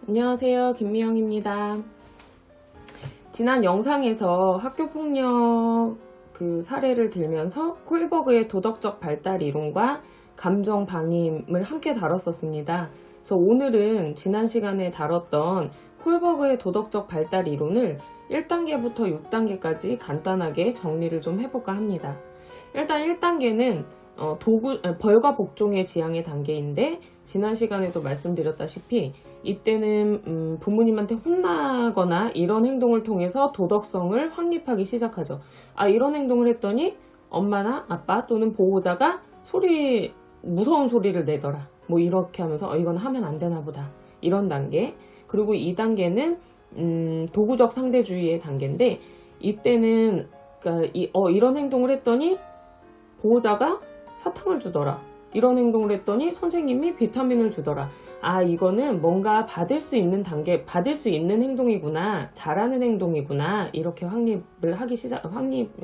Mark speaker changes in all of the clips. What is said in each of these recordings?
Speaker 1: 안녕하세요, 김미영입니다. 지난 영상에서 학교폭력 사례를 들면서 콜버그의 도덕적 발달 이론과 감정 방임을 함께 다뤘었습니다. 그래서 오늘은 지난 시간에 다뤘던 콜버그의 도덕적 발달 이론을 1단계부터 6단계까지 간단하게 정리를 좀 해볼까 합니다. 일단 1단계는 벌과 복종의 지향의 단계인데, 지난 시간에도 말씀드렸다시피 이때는 부모님한테 혼나거나 이런 행동을 통해서 도덕성을 확립하기 시작하죠. 이런 행동을 했더니 엄마나 아빠 또는 보호자가 무서운 소리를 내더라, 뭐 이렇게 하면서 이건 하면 안 되나 보다, 이런 단계. 그리고 2단계는 도구적 상대주의의 단계인데, 이때는 이런 행동을 했더니 보호자가 사탕을 주더라, 이런 행동을 했더니 선생님이 비타민을 주더라. 이거는 뭔가 받을 수 있는 행동이구나, 잘하는 행동이구나, 이렇게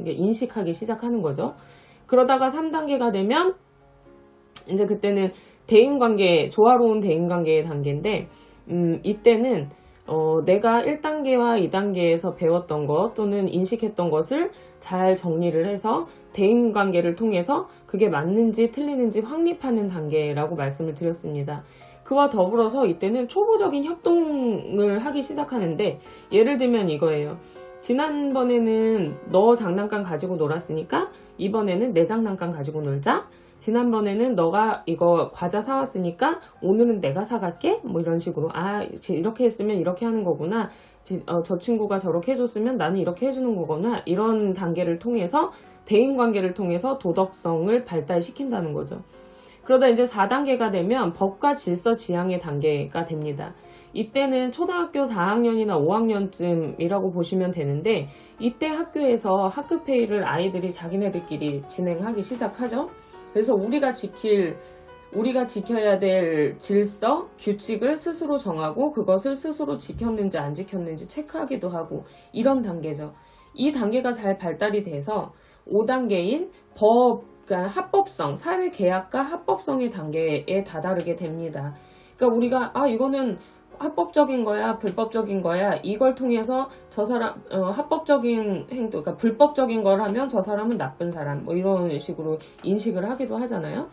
Speaker 1: 인식하기 시작하는 거죠. 그러다가 3단계가 되면 이제 그때는 대인관계, 조화로운 대인관계의 단계인데, 이때는 내가 1단계와 2단계에서 배웠던 것 또는 인식했던 것을 잘 정리를 해서 대인관계를 통해서 그게 맞는지 틀리는지 확립하는 단계라고 말씀을 드렸습니다. 그와 더불어서 이때는 초보적인 협동을 하기 시작하는데, 예를 들면 이거예요. 지난번에는 너 장난감 가지고 놀았으니까 이번에는 내 장난감 가지고 놀자. 지난번에는 너가 이거 과자 사왔으니까 오늘은 내가 사갈게, 뭐 이런 식으로. 이렇게 했으면 이렇게 하는 거구나, 저 친구가 저렇게 해줬으면 나는 이렇게 해주는 거구나, 이런 단계를 통해서, 대인관계를 통해서 도덕성을 발달시킨다는 거죠. 그러다 이제 4단계가 되면 법과 질서 지향의 단계가 됩니다. 이때는 초등학교 4학년이나 5학년쯤이라고 보시면 되는데, 이때 학교에서 학급회의를 아이들이 자기네들끼리 진행하기 시작하죠. 그래서 우리가 지켜야 될 질서, 규칙을 스스로 정하고 그것을 스스로 지켰는지 안 지켰는지 체크하기도 하고, 이런 단계죠. 이 단계가 잘 발달이 돼서 5단계인 그러니까 합법성, 사회계약과 합법성의 단계에 다다르게 됩니다. 그러니까 우리가 이거는 합법적인 거야, 불법적인 거야, 이걸 통해서 저 사람 합법적인 행동, 그러니까 불법적인 걸 하면 저 사람은 나쁜 사람, 뭐 이런 식으로 인식을 하기도 하잖아요.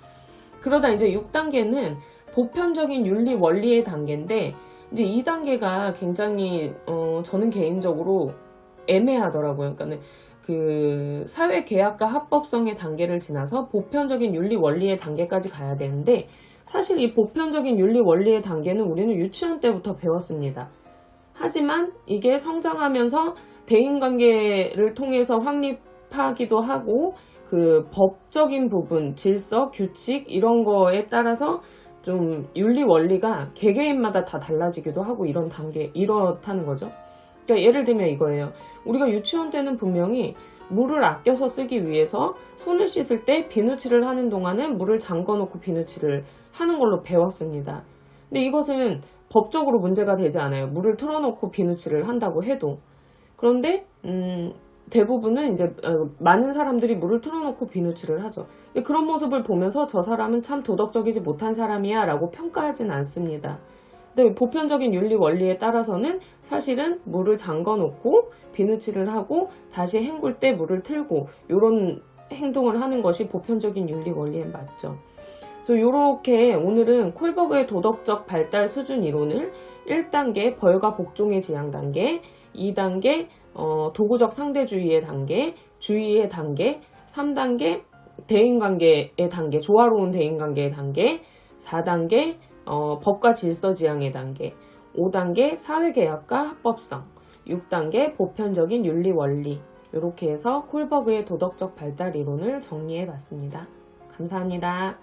Speaker 1: 그러다 이제 6단계는 보편적인 윤리 원리의 단계인데, 이제 이 단계가 굉장히 저는 개인적으로 애매하더라고요. 그러니까는 사회 계약과 합법성의 단계를 지나서 보편적인 윤리 원리의 단계까지 가야 되는데, 사실 이 보편적인 윤리 원리의 단계는 우리는 유치원 때부터 배웠습니다. 하지만 이게 성장하면서 대인관계를 통해서 확립하기도 하고, 법적인 부분, 질서, 규칙 이런 거에 따라서 좀 윤리 원리가 개개인마다 다 달라지기도 하고, 이렇다는 거죠. 그러니까 예를 들면 이거예요. 우리가 유치원 때는 분명히 물을 아껴서 쓰기 위해서 손을 씻을 때 비누칠을 하는 동안은 물을 잠궈놓고 비누칠을 하는 걸로 배웠습니다. 근데 이것은 법적으로 문제가 되지 않아요. 물을 틀어놓고 비누칠을 한다고 해도. 그런데 대부분은 이제 많은 사람들이 물을 틀어놓고 비누칠을 하죠. 그런 모습을 보면서 저 사람은 참 도덕적이지 못한 사람이야 라고 평가하진 않습니다. 근데 보편적인 윤리 원리에 따라서는 사실은 물을 잠궈놓고 비누칠을 하고 다시 헹굴 때 물을 틀고, 이런 행동을 하는 것이 보편적인 윤리 원리에 맞죠. 그래서 이렇게 오늘은 콜버그의 도덕적 발달 수준 이론을 1단계 벌과 복종의 지향 단계, 2단계 도구적 상대주의의 단계, 주의의 단계, 3단계 대인관계의 단계, 조화로운 대인관계의 단계, 4단계 법과 질서 지향의 단계, 5단계 사회계약과 합법성, 6단계 보편적인 윤리 원리, 이렇게 해서 콜버그의 도덕적 발달 이론을 정리해 봤습니다. 감사합니다.